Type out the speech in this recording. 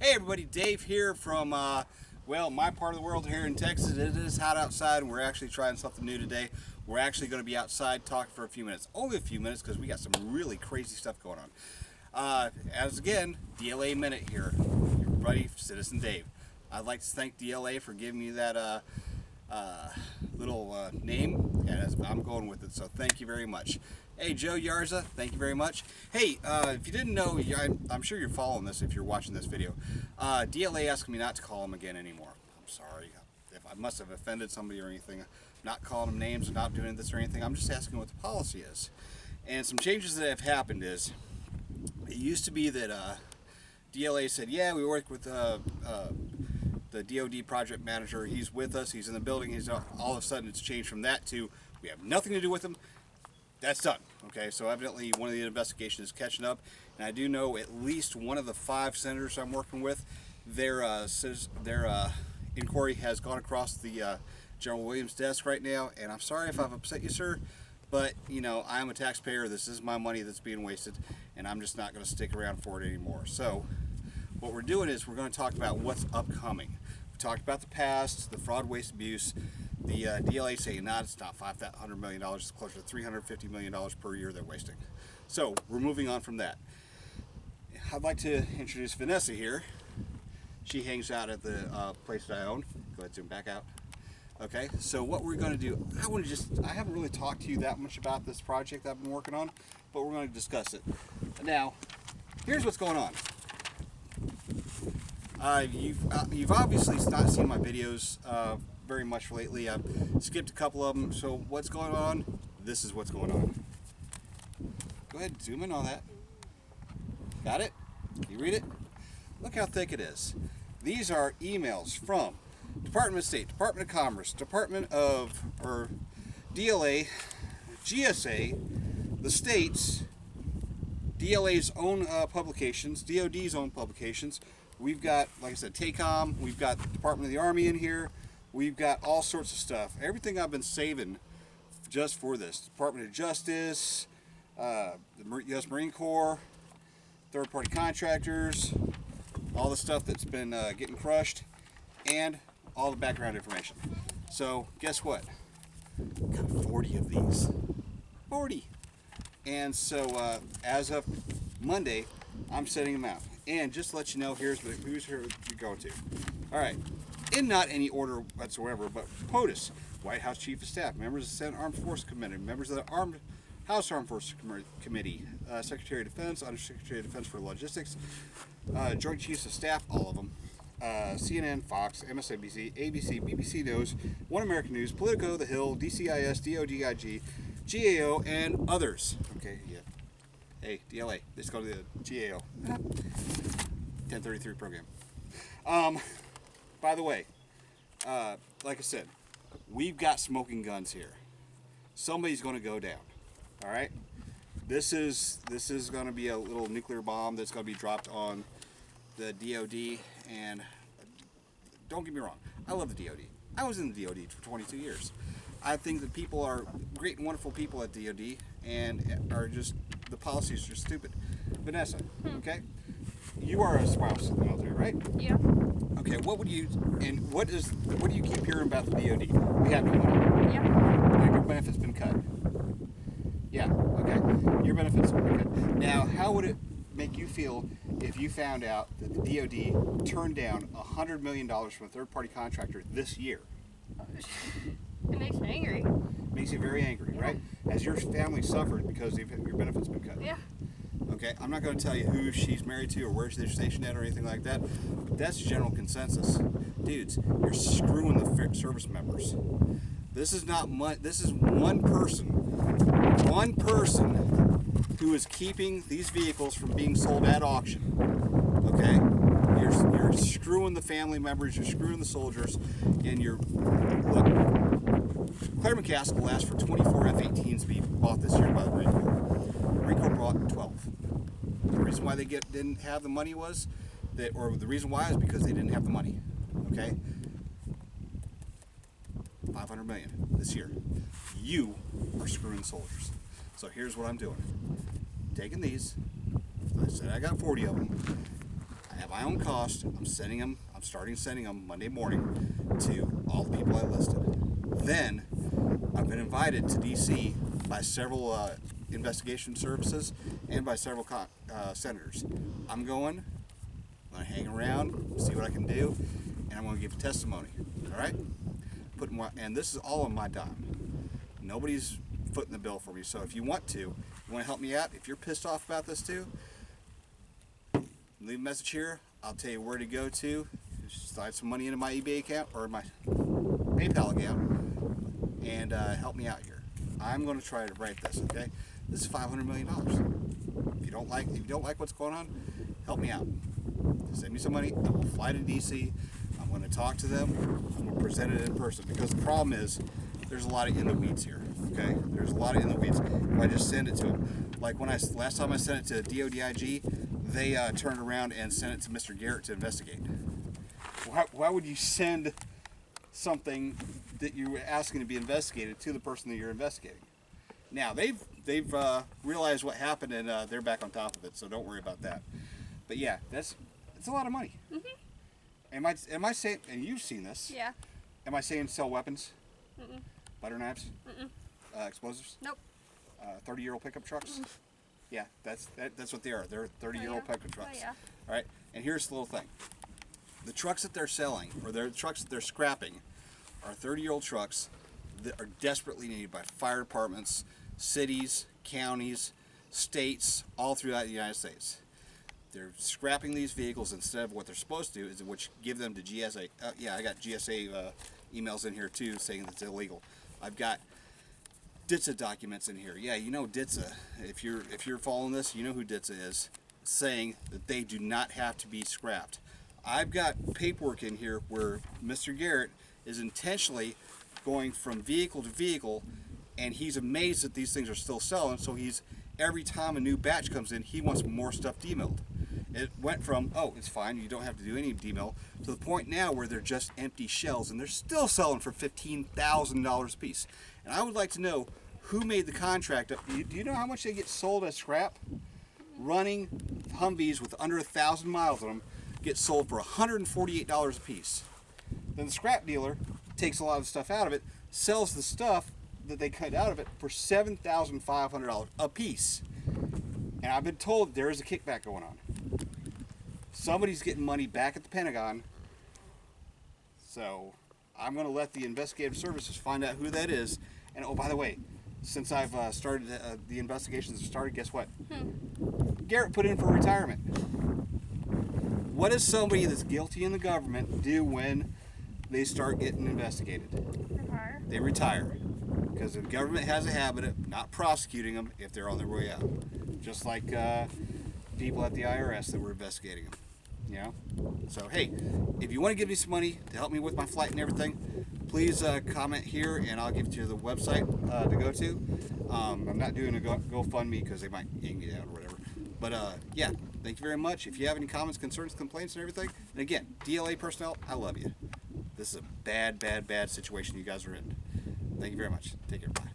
Hey everybody, Dave here from, well, my part of the world here in Texas. It is hot outside and we're actually trying something new today. We're actually going to be outside talking for a few minutes. Only a few minutes because we got some really crazy stuff going on. As again, DLA Minute here. Your buddy, Citizen Dave. I'd like to thank DLA for giving me that little name, and I'm going with it, so thank you very much. Hey, Joe Yarza, thank you very much. Hey, if you didn't know, I'm sure you're following this if you're watching this video. DLA asked me not to call him again anymore. I'm sorry if I must have offended somebody or anything. I'm not calling them names, I'm not doing this or anything. I'm just asking what the policy is. And some changes that have happened is, it used to be that DLA said, yeah, we work with the DOD project manager. He's with us. He's in the building. He's all of a sudden it's changed from that to we have nothing to do with him. That's done. Okay, so evidently one of the investigations is catching up, and I do know at least one of the 5 senators I'm working with, their inquiry has gone across the General Williams' desk right now. And I'm sorry if I've upset you, sir, but you know I'm a taxpayer. This is my money that's being wasted, and I'm just not going to stick around for it anymore. So what we're doing is we're going to talk about what's upcoming. We talked about the past, the fraud, waste, abuse. The DLA saying, nah, it's not $500 million, it's closer to $350 million per year they're wasting. So we're moving on from that. I'd like to introduce Vanessa here. She hangs out at the place that I own. Go ahead, zoom back out. Okay, so what we're going to do, I haven't really talked to you that much about this project I've been working on, but we're going to discuss it. Now, here's what's going on. You've obviously not seen my videos very much lately. I've skipped a couple of them. So what's going on? This is what's going on. Go ahead, zoom in on that. Got it? Can you read it? Look how thick it is. These are emails from Department of State, Department of Commerce, DLA, GSA, the states, DLA's own publications, DOD's own publications. We've got, like I said, TACOM, we've got the Department of the Army in here, we've got all sorts of stuff. Everything I've been saving just for this. Department of Justice, the U.S. Marine Corps, third-party contractors, all the stuff that's been getting crushed, and all the background information. So, guess what? Got 40 of these. 40! And so, as of Monday, I'm sending them out. And just to let you know, who's here we go to. Alright, in not any order whatsoever, but POTUS, White House Chief of Staff, members of the Senate Armed Forces Committee, members of the House Armed Forces Committee, Secretary of Defense, Undersecretary of Defense for Logistics, Joint Chiefs of Staff, all of them, CNN, Fox, MSNBC, ABC, BBC News, One American News, Politico, The Hill, DCIS, DODIG, GAO, and others. Okay, yeah. Hey, DLA, let's go to the GAO. 1033 program. By the way, like I said, we've got smoking guns here. Somebody's going to go down. All right? This is going to be a little nuclear bomb that's going to be dropped on the DOD. And don't get me wrong, I love the DOD. I was in the DOD for 22 years. I think that people are great and wonderful people at DOD, and are just, the policies are stupid. Vanessa, okay? You are a spouse in the military, right? Yeah. Okay, what do you keep hearing about the DOD? We have no money. Yeah. Your benefits been cut. Yeah, okay. Your benefits have been cut. Now, how would it make you feel if you found out that the DOD turned down $100 million from a third-party contractor this year? It makes me angry. Makes you very angry, right? Has your family suffered because your benefits been cut? Yeah. Okay, I'm not going to tell you who she's married to or where they're stationed at or anything like that, but that's general consensus. Dudes, you're screwing the service members. This is not much. This is one person who is keeping these vehicles from being sold at auction. Okay, you're screwing the family members, you're screwing the soldiers, and look. Claire McCaskill will ask for 24 F-18s to be bought this year by the Marine Corps. Marine Corps brought 12. The reason why they didn't have the money was that, or the reason why is because they didn't have the money. Okay, $500 million this year. You are screwing soldiers. So here's what I'm doing. Taking these. I said I got 40 of them. at my own cost. I'm starting sending them Monday morning to all the people I listed. Then I've been invited to DC by several investigation services and by several senators. I'm going to hang around, see what I can do, and I'm going to give testimony. All right? And this is all on my dime. Nobody's footing the bill for me. So if you want to help me out, if you're pissed off about this too, leave a message here. I'll tell you where to go to. Slide some money into my eBay account or my PayPal account and help me out here. I'm going to try to write this. Okay, this is $500 million. If you don't like what's going on, help me out. Send me some money. I will fly to DC. I'm going to talk to them. I'm going to present it in person because the problem is there's a lot of in the weeds here. Okay, there's a lot of in the weeds. If I just send it to them, like last time I sent it to DOD, they turned around and sent it to Mr. Garrett to investigate. Why would you send something that you were asking to be investigated to the person that you're investigating? Now they've realized what happened and they're back on top of it, so don't worry about that. But yeah, it's a lot of money. Mm-hmm. Am I saying? And you've seen this? Yeah. Am I saying sell weapons? Mm-mm. Butter knives? Mm-mm. Explosives? Nope. 30-year-old pickup trucks? Mm-hmm. Yeah, that's what they are. They're 30-year-old pickup trucks. Oh, yeah. All right, and here's the little thing. The trucks that they're selling, or the trucks that they're scrapping, are 30-year-old trucks that are desperately needed by fire departments, cities, counties, states, all throughout the United States. They're scrapping these vehicles instead of what they're supposed to do, is which give them to GSA. Yeah, I got GSA emails in here too saying that it's illegal. I've got DITSA documents in here. Yeah, you know DITSA. If you're following this, you know who DITSA is, saying that they do not have to be scrapped. I've got paperwork in here where Mr. Garrett is intentionally going from vehicle to vehicle, and he's amazed that these things are still selling. So every time a new batch comes in, he wants more stuff demilled. It went from, oh, it's fine, you don't have to do any demill, to the point now where they're just empty shells, and they're still selling for $15,000 a piece. And I would like to know who made the contract. Do you know how much they get sold as scrap? Running Humvees with under 1,000 miles on them get sold for $148 a piece. Then the scrap dealer takes a lot of stuff out of it, sells the stuff that they cut out of it for $7,500 a piece. And I've been told there is a kickback going on. Somebody's getting money back at the Pentagon. So I'm going to let the investigative services find out who that is. And oh, by the way, since I've started, the investigations have started, guess what? Garrett put in for retirement. What does somebody that's guilty in the government do when they start getting investigated? Retire. They retire. Because the government has a habit of not prosecuting them if they're on their way out. Just like people at the IRS that were investigating them. You know? So, hey, if you want to give me some money to help me with my flight and everything, please comment here and I'll give it to you the website to go to. I'm not doing a GoFundMe because they might yank me out or whatever. But yeah, thank you very much. If you have any comments, concerns, complaints, and everything, and again, DLA personnel, I love you. This is a bad, bad, bad situation you guys are in. Thank you very much. Take care. Bye.